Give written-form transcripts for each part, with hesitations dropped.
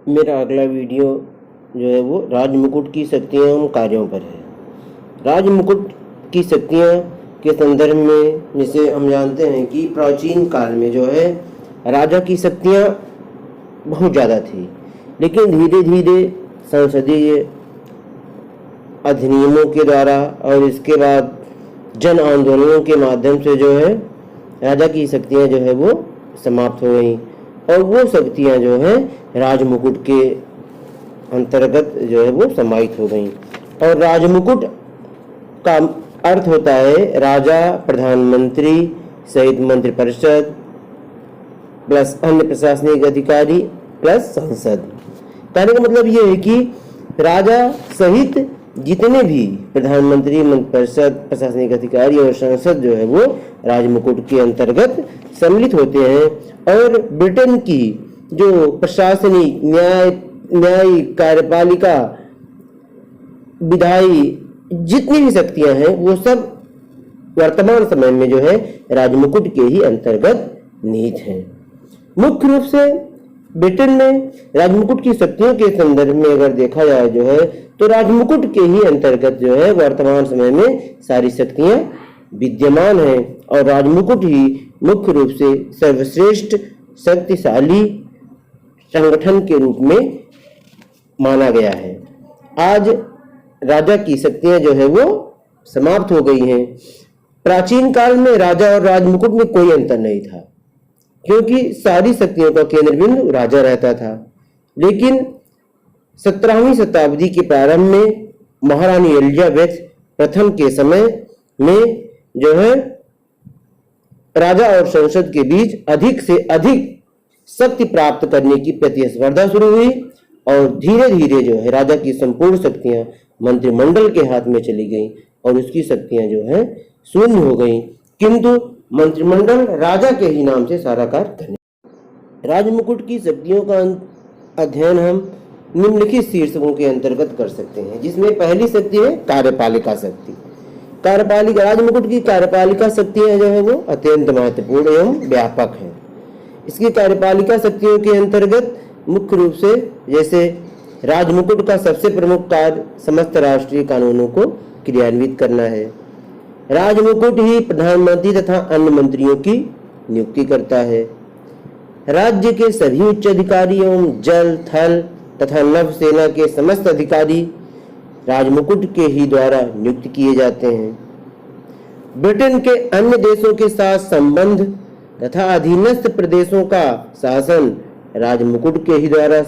मेरा अगला वीडियो जो है वो राजमुकुट की शक्तियाँ एवं कार्यों पर है। राजमुकुट की शक्तियाँ के संदर्भ में जैसे हम जानते हैं कि प्राचीन काल में जो है राजा की शक्तियाँ बहुत ज़्यादा थी, लेकिन धीरे धीरे संसदीय अधिनियमों के द्वारा और इसके बाद जन आंदोलनों के माध्यम से जो है राजा की शक्तियाँ जो है वो समाप्त हो गई और वो शक्तियाँ जो है राजमुकुट के अंतर्गत जो है वो समाहित हो गई। और राजमुकुट का अर्थ होता है राजा, प्रधानमंत्री सहित मंत्रिपरिषद प्लस अन्य प्रशासनिक अधिकारी प्लस संसद। कहने का मतलब ये है कि राजा सहित जितने भी प्रधानमंत्री, मंत्रिपरिषद, प्रशासनिक अधिकारी और संसद जो है वो राजमुकुट के अंतर्गत सम्मिलित होते हैं। और ब्रिटेन की जो प्रशासनिक, न्यायिक, कार्यपालिका, विधायी जितनी भी शक्तियां हैं वो सब वर्तमान समय में जो है राजमुकुट के ही अंतर्गत निहित हैं। मुख्य रूप से ब्रिटेन में राजमुकुट की शक्तियों के संदर्भ में अगर देखा जाए जो है तो राजमुकुट के ही अंतर्गत जो है वर्तमान समय में सारी शक्तियां विद्यमान हैं और राजमुकुट ही मुख्य रूप से सर्वश्रेष्ठ शक्तिशाली संगठन के रूप में माना गया है। आज राजा की शक्तियां जो है वो समाप्त हो गई हैं। प्राचीन काल में राजा और राजमुकुट में कोई अंतर नहीं था, क्योंकि सारी शक्तियों का केंद्र बिंदु राजा रहता था। लेकिन 17वीं शताब्दी के प्रारंभ में महारानी एलिजाबेथ प्रथम के समय में जो है राजा और संसद के बीच अधिक से अधिक शक्ति प्राप्त करने की प्रतिस्पर्धा शुरू हुई और धीरे धीरे जो है राजा की संपूर्ण शक्तियां मंत्रिमंडल के हाथ में चली गई और उसकी शक्तियां जो है शून्य हो गई, किंतु मंत्रिमंडल राजा के ही नाम से सारा कार्य करने। राजमुकुट की शक्तियों का अध्ययन हम निम्नलिखित शीर्षकों के अंतर्गत कर सकते हैं, जिसमें पहली शक्ति है कार्यपालिका शक्ति। कार्यपालिका, राजमुकुट की कार्यपालिका शक्तियां जो है वो अत्यंत महत्वपूर्ण एवं व्यापक है। इसकी कार्यपालिका शक्तियों के अंतर्गत मुख्य रूप से जैसे राजमुकुट का सबसे प्रमुख कार्य समस्त राष्ट्रीय कानूनों को क्रियान्वित करना है। राजमुकुट ही प्रधानमंत्री तथा अन्य मंत्रियों की नियुक्ति करता है। राज्य के सभी उच्च अधिकारी एवं जल, थल तथा नभ सेना के समस्त अधिकारी राजमुकुट के ही द्वारा नियुक्त किए जाते हैं। ब्रिटेन के अन्य देशों के साथ संबंध तथा अधीनस्थ प्रदेशों का शासन राजमुकुट के ही द्वारा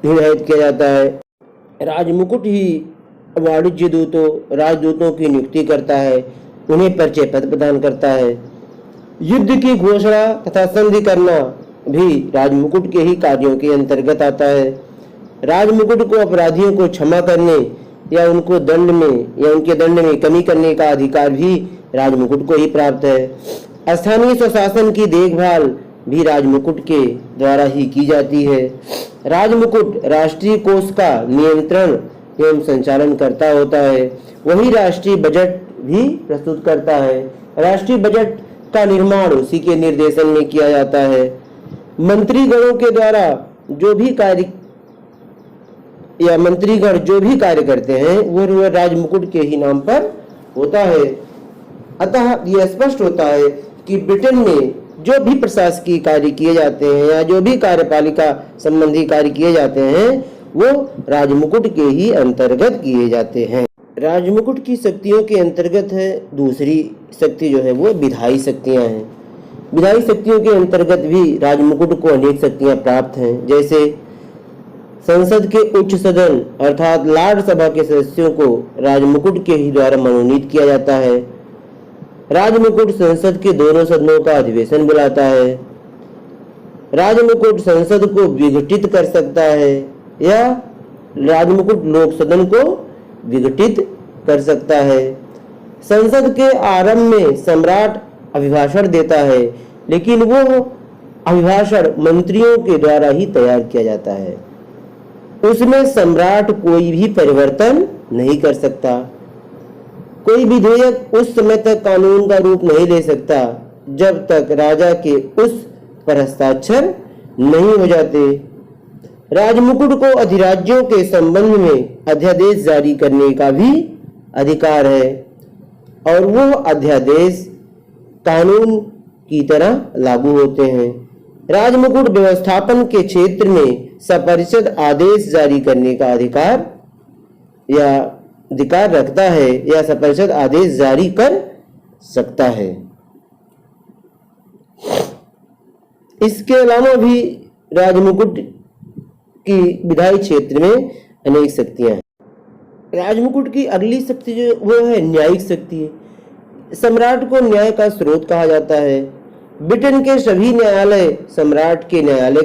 निर्धारित किया जाता है। राजमुकुट ही वाणिज्य दूतों, राजदूतों की नियुक्ति करता है, उन्हें परिचय पत्र प्रदान करता है। युद्ध की घोषणा तथा संधि करना भी राजमुकुट के ही कार्यों के अंतर्गत आता है। राजमुकुट को अपराधियों को क्षमा करने या उनको दंड में या उनके दंड में कमी करने का अधिकार भी राजमुकुट को ही प्राप्त है। स्थानीय स्वशासन की देखभाल भी राजमुकुट के द्वारा ही की जाती है। राजमुकुट राष्ट्रीय कोष का नियंत्रण एवं संचालन करता होता है। वही राष्ट्रीय बजट भी प्रस्तुत करता है। राष्ट्रीय बजट का निर्माण उसी के निर्देशन में किया जाता है। मंत्रीगणों के द्वारा जो भी कार्य या मंत्रीगण जो भी कार्य करते हैं वो राजमुकुट के ही नाम पर होता है। अतः यह स्पष्ट होता है कि ब्रिटेन में जो भी प्रशासकीय कार्य किए जाते हैं या जो भी कार्यपालिका संबंधी कार्य किए जाते हैं वो राजमुकुट के ही अंतर्गत किए जाते हैं। राजमुकुट की शक्तियों के अंतर्गत है दूसरी शक्ति जो है वो विधायी शक्तियां हैं। विधायी शक्तियों के अंतर्गत भी राजमुकुट को अनेक शक्तियां प्राप्त हैं। जैसे संसद के उच्च सदन अर्थात लॉर्ड सभा के सदस्यों को राजमुकुट के ही द्वारा मनोनीत किया जाता है। राजमुकुट संसद के दोनों सदनों का अधिवेशन बुलाता है। राजमुकुट संसद को विघटित कर सकता है या राजमुकुट लोक सदन को विघटित कर सकता है। संसद के आरंभ में सम्राट अभिभाषण देता है, लेकिन वो अभिभाषण मंत्रियों के द्वारा ही तैयार किया जाता है। उसमें सम्राट कोई भी परिवर्तन नहीं कर सकता। कोई विधेयक उस समय तक कानून का रूप नहीं ले सकता जब तक राजा के उस पर हस्ताक्षर नहीं हो जाते। राजमुकुट को अधिराज्यों के संबंध में अध्यादेश जारी करने का भी अधिकार है और वो अध्यादेश कानून की तरह लागू होते हैं। राजमुकुट व्यवस्थापन के क्षेत्र में सपरिषद आदेश जारी करने का अधिकार रखता है या सपरिषद आदेश जारी कर सकता है। इसके अलावा भी राजमुकुट की विधायी क्षेत्र में अनेक शक्तियां हैं। राजमुकुट की अगली शक्ति जो वो है न्यायिक शक्ति है। सम्राट को न्याय का स्रोत कहा जाता है। ब्रिटेन के सभी न्यायालय सम्राट के न्यायालय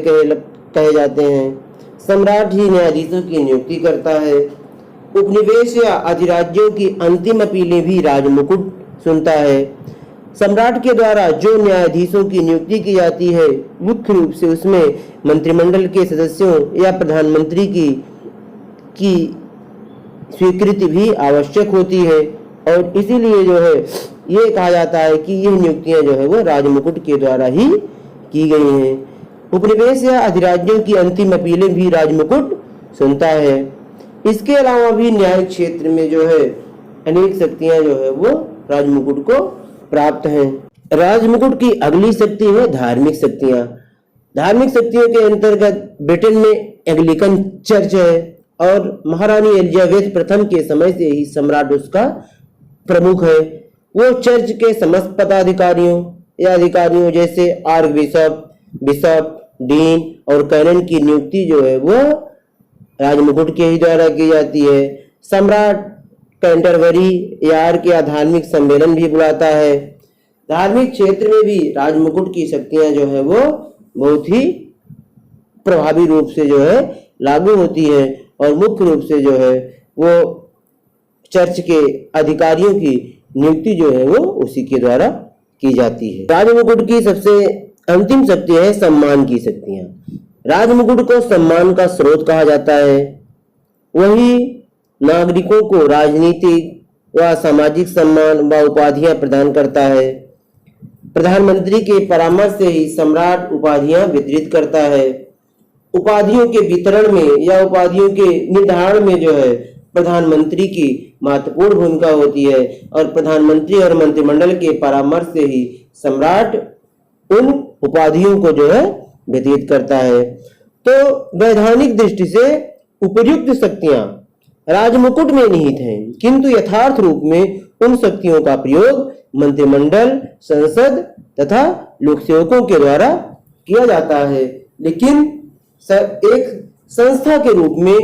कहे जाते हैं। सम्राट ही न्यायाधीशों की नियुक्ति करता है। उपनिवेश या अधिराज्यों की अंतिम अपीलें भी राजमुकुट सुनता है। सम्राट के द्वारा जो न्यायाधीशों की नियुक्ति की जाती है मुख्य रूप से उसमें मंत्रिमंडल के सदस्यों या प्रधानमंत्री की स्वीकृति भी आवश्यक होती है और इसीलिए जो है ये कहा जाता है कि ये नियुक्तियां जो है वो राजमुकुट के द्वारा ही की गई हैं। उपनिवेश या अधिराज्यों की अंतिम अपीलें भी राजमुकुट सुनता है। इसके अलावा भी न्यायिक क्षेत्र में जो है अनेक शक्तियां जो है वो राजमुकुट को प्राप्त हैं। राजमुकुट की अगली शक्ति है धार्मिक शक्तियां। धार्मिक शक्तियों के अंतर्गत ब्रिटेन में एंग्लिकन चर्च है और महारानी एलिजाबेथ प्रथम के समय से ही सम्राट उसका प्रमुख है। वो चर्च के समस्त पदाधिकारियों या अधिकारियों जैसे आर्क बिशप, डीन और कैनन की नियुक्ति जो है वो राजमुकुट के ही द्वारा की जाती है। सम्राट कैंटरबरी यार्क या धार्मिक सम्मेलन भी बुलाता है। धार्मिक क्षेत्र में भी राजमुकुट की शक्तियां जो है वो बहुत ही प्रभावी रूप से जो है लागू होती है और मुख्य रूप से जो है वो चर्च के अधिकारियों की नियुक्ति जो है वो उसी के द्वारा की जाती है। राजमुकुट की सबसे अंतिम शक्ति है सम्मान की शक्तियां। राजमुकुट को सम्मान का स्रोत कहा जाता है। वही नागरिकों को राजनीतिक व सामाजिक सम्मान व उपाधियां प्रदान करता है। प्रधानमंत्री के परामर्श से ही सम्राट उपाधियां वितरित करता है। उपाधियों के वितरण में या उपाधियों के निर्धारण में जो है प्रधानमंत्री की महत्वपूर्ण भूमिका होती है और प्रधानमंत्री और मंत्रिमंडल के परामर्श से ही सम्राट उन उपाधियों को जो है वितरित करता है। तो वैधानिक दृष्टि से उपर्युक्त शक्तियां राजमुकुट में निहित हैं, किंतु यथार्थ रूप में उन शक्तियों का प्रयोग मंत्रिमंडल, संसद तथा लोकसेवकों के द्वारा किया जाता है। लेकिन एक संस्था के रूप में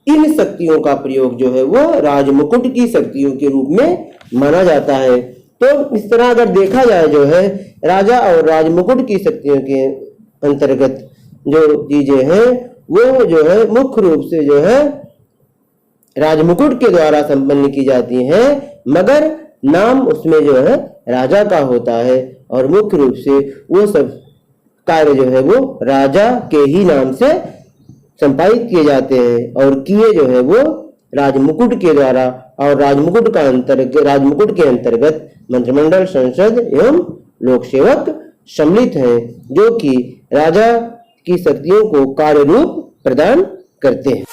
इन शक्तियों का प्रयोग जो है वो राजमुकुट की शक्तियों के रूप में माना जाता है। तो इस तरह अगर देखा जाए जो है राजा और राजमुकुट की शक्तियों के अंतर्गत जो चीजें हैं वो जो है मुख्य रूप से जो है राजमुकुट के द्वारा संपन्न की जाती हैं, मगर नाम उसमें जो है राजा का होता है और मुख्य रूप से वो सब कार्य जो है वो राजा के ही नाम से संपादित किए जाते हैं और किए जो है वो राजमुकुट के द्वारा और राजमुकुट के अंतर्गत मंत्रिमंडल, संसद एवं लोकसेवक सम्मिलित हैं जो कि राजा की शक्तियों को कार्य रूप प्रदान करते हैं।